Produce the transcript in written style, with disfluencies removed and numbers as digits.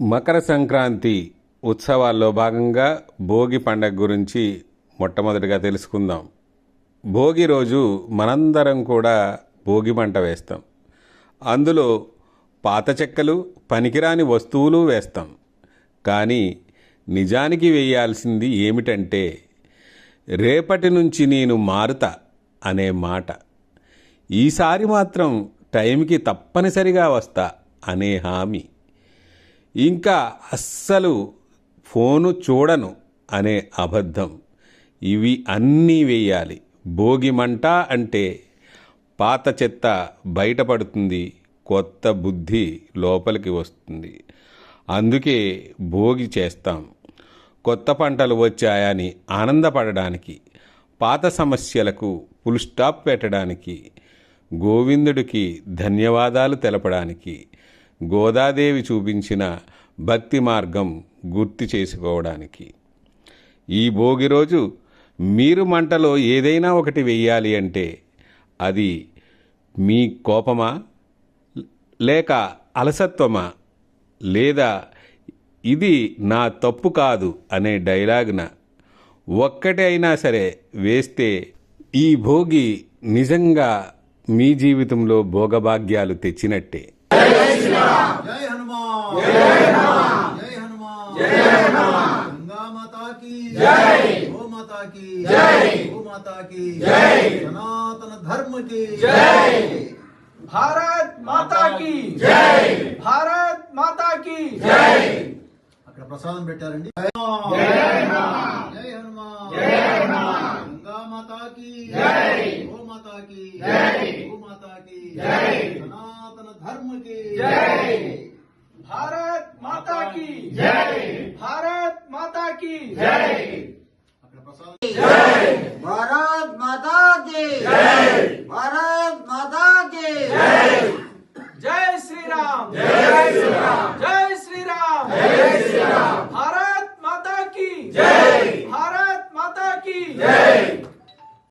మకర సంక్రాంతి ఉత్సవాల్లో భాగంగా భోగి పండగ గురించి మొట్టమొదటిగా తెలుసుకుందాం. భోగి రోజు మనందరం కూడా భోగి మంట వేస్తాం. అందులో పాత చెక్కలు, పనికిరాని వస్తువులు వేస్తాం. కానీ నిజానికి వేయాల్సింది ఏమిటంటే, రేపటి నుంచి నేను మారుతా అనే మాట. ఈసారి మాత్రం టైంకి తప్పనిసరిగా వస్తా అనే హామీ. ఇంకా అస్సలు ఫోను చూడను అనే అబద్ధం. ఇవి అన్నీ వేయాలి. భోగి మంట అంటే పాత చెత్త బయటపడుతుంది, కొత్త బుద్ధి లోపలికి వస్తుంది. అందుకే భోగి చేస్తాం. కొత్త పంటలు వచ్చాయని ఆనందపడడానికి, పాత సమస్యలకు ఫుల్ స్టాప్ పెట్టడానికి, గోవిందుడికి ధన్యవాదాలు తెలపడానికి, గోదాదేవి చూపించిన భక్తి మార్గం గుర్తు చేసుకోవడానికి. ఈ భోగి రోజు మీరు మంటలో ఏదైనా ఒకటి వెయ్యాలి అంటే అది మీ కోపమా, లేక అలసత్వమా, లేదా ఇది నా తప్పు కాదు అనే డైలాగ్న ఒక్కటి అయినా సరే వేస్తే ఈ భోగి నిజంగా మీ జీవితంలో భోగభాగ్యాలు తెచ్చినట్టే. जय हनुमान जय हनुमान जय हनुमान जय हनुमान गंगा माता की जय, गो माता की जय, गो माता की जय, सनातन धर्म की जय, भारत माता की जय, भारत माता की जय. అక్కడ ప్రసాదం పెట్టారండి. జై హనుమాన్ జై హనుమాన్ జై హనుమాన్ గంగా మాతా की जय, गो माता की जय, गो माता की जय, सनातन धर्म की जय, भारत माता की जय, भारत माता की जय. అక్కడ ప్రసాదం జై